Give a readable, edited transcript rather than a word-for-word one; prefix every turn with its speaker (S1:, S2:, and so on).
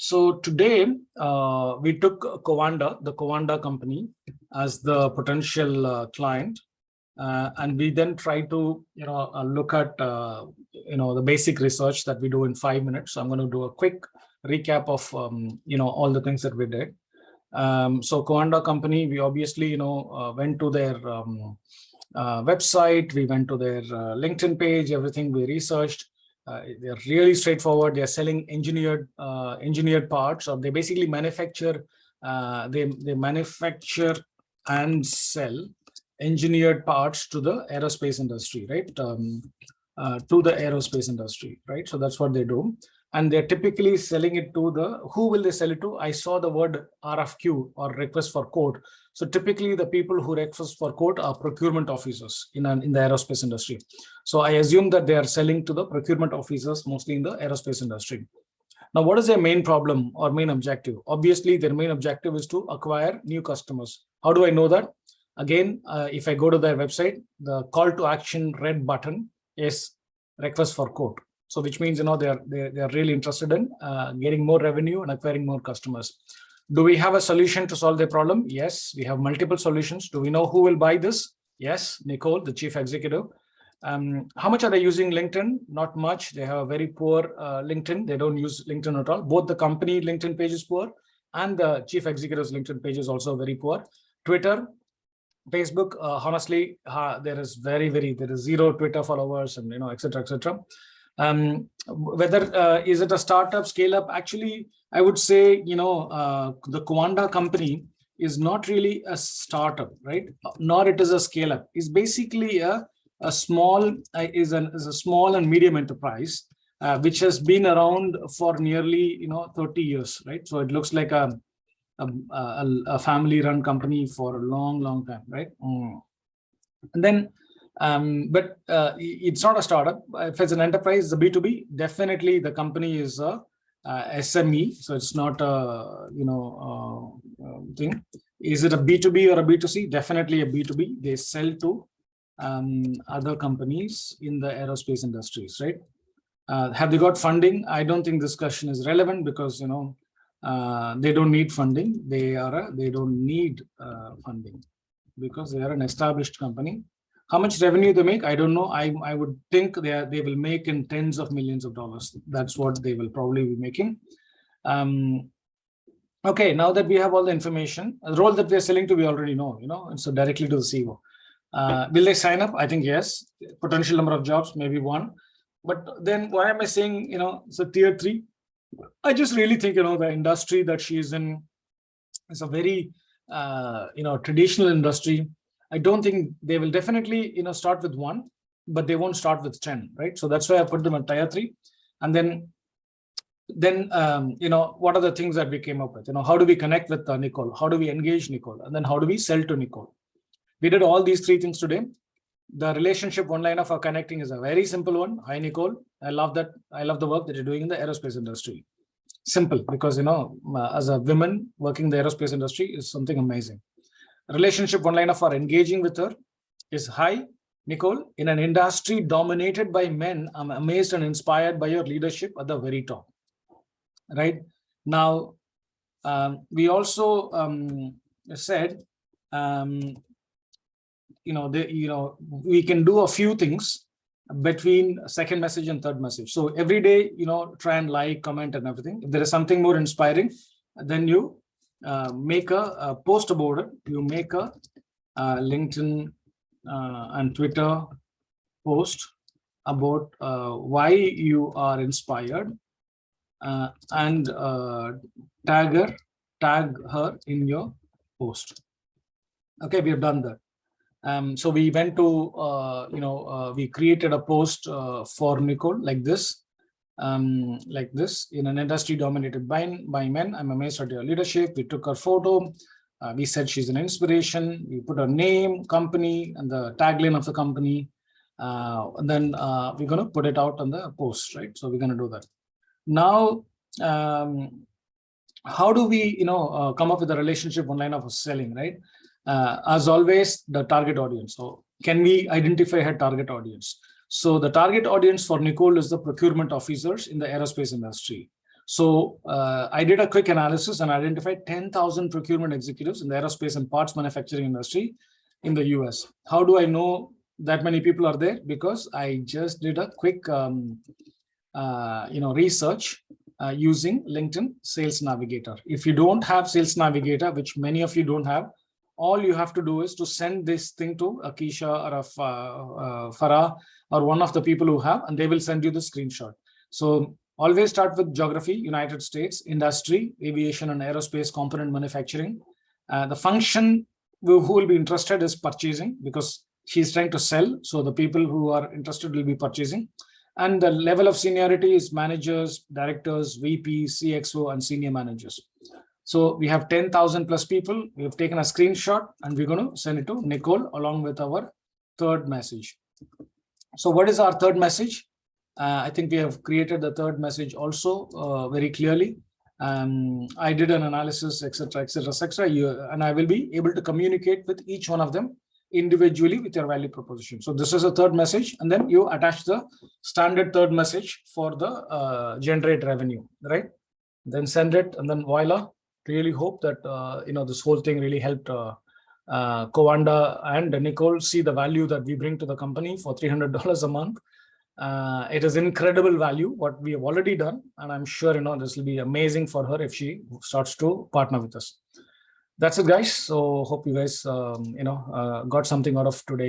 S1: So today we took Coanda, the Coanda company, as the potential client, and we then try to look at the basic research that we do in 5 minutes. So I'm going to do a quick recap of all the things that we did. So Coanda company, we obviously went to their website, we went to their LinkedIn page, everything we researched. They're really straightforward. They're selling engineered parts, or they basically manufacture. They manufacture and sell engineered parts to the aerospace industry, right? To the aerospace industry, right? So that's what they do, and they're typically selling it to the. Who will they sell it to? I saw the word RFQ, or request for quote. So typically the people who request for quote are procurement officers in the aerospace industry. So I assume that they are selling to the procurement officers mostly in the aerospace industry. Now, what is their main problem or main objective? Obviously, their main objective is to acquire new customers. How do I know that? Again, if I go to their website, the call to action red button is request for quote. So which means they are really interested in getting more revenue and acquiring more customers. Do we have a solution to solve their problem? Yes, we have multiple solutions. Do we know who will buy this? Yes, Nicole, the chief executive. How much are they using LinkedIn? Not much. They have a very poor LinkedIn. They don't use LinkedIn at all. Both the company LinkedIn page is poor, and the chief executive's LinkedIn page is also very poor. Twitter, Facebook, honestly, there is there is zero Twitter followers, and etc. etc. Whether is it a startup, scale up? Actually, I would say the Coanda company is not really a startup, right? Nor it is a scale up. It's basically a small is a small and medium enterprise which has been around for nearly 30 years, right? So it looks like a family run company for a long time, right? And then but it's not a startup. If it's an enterprise, it's a B2B. Definitely the company is a SME, so it's not a thing. Is it a B2B or a B2C? Definitely a B2B. They sell to other companies in the aerospace industries, right? Have they got funding? I don't think this question is relevant, because they don't need funding. They don't need funding because they are an established company. How much revenue they make, I don't know. I would think they will make in tens of millions of dollars. That's what they will probably be making. Okay, now that we have all the information, the role that we're selling to, we already know, and so directly to the CEO. Will they sign up? I think yes. Potential number of jobs, maybe one. But then why am I saying, it's a tier 3? I just really think, the industry that she is in is a very, traditional industry. I don't think they will definitely, start with 1, but they won't start with 10, right? So that's why I put them at tier 3. And then what are the things that we came up with? How do we connect with Nicole? How do we engage Nicole? And then how do we sell to Nicole? We did all these 3 things today. The relationship one line of our connecting is a very simple one. Hi, Nicole. I love that. I love the work that you're doing in the aerospace industry. Simple, because, as a woman working in the aerospace industry is something amazing. Relationship one line of our engaging with her is, hi, Nicole. In an industry dominated by men, I'm amazed and inspired by your leadership at the very top. Right now, we also said, we can do a few things between second message and third message. So every day, try and like, comment, and everything. If there is something more inspiring, then you make a post about it. You make a LinkedIn and Twitter post about why you are inspired, and tag her in your post. Okay, we have done that. So we went to, we created a post for Nicole like this, in an industry dominated by men. I'm amazed at your leadership. We took her photo. We said she's an inspiration. We put her name, company, and the tagline of the company. And then we're going to put it out on the post, right? So we're going to do that. Now, how do we, come up with a relationship one line of selling, right? As always, the target audience. So can we identify her target audience? So the target audience for Nicole is the procurement officers in the aerospace industry. So I did a quick analysis and identified 10,000 procurement executives in the aerospace and parts manufacturing industry in the US. How do I know that many people are there? Because I just did a quick research using LinkedIn Sales Navigator. If you don't have Sales Navigator, which many of you don't have, all you have to do is to send this thing to Akisha or Farah or one of the people who have, and they will send you the screenshot. So always start with geography, United States, industry, aviation and aerospace component manufacturing. The function who will be interested is purchasing, because she's trying to sell. So the people who are interested will be purchasing. And the level of seniority is managers, directors, VP, CXO, and senior managers. So we have 10,000 plus people. We have taken a screenshot and we're going to send it to Nicole along with our third message. So what is our third message? I think we have created the third message also very clearly. I did an analysis, etc., etc., etc., and I will be able to communicate with each one of them individually with your value proposition. So this is a third message, and then you attach the standard third message for the generate revenue, right? Then send it, and then voila. Really hope that this whole thing really helped Coanda and Nicole see the value that we bring to the company for $300 a month. It is incredible value what we have already done, and I'm sure this will be amazing for her if she starts to partner with us. That's it, guys. So hope you guys got something out of today.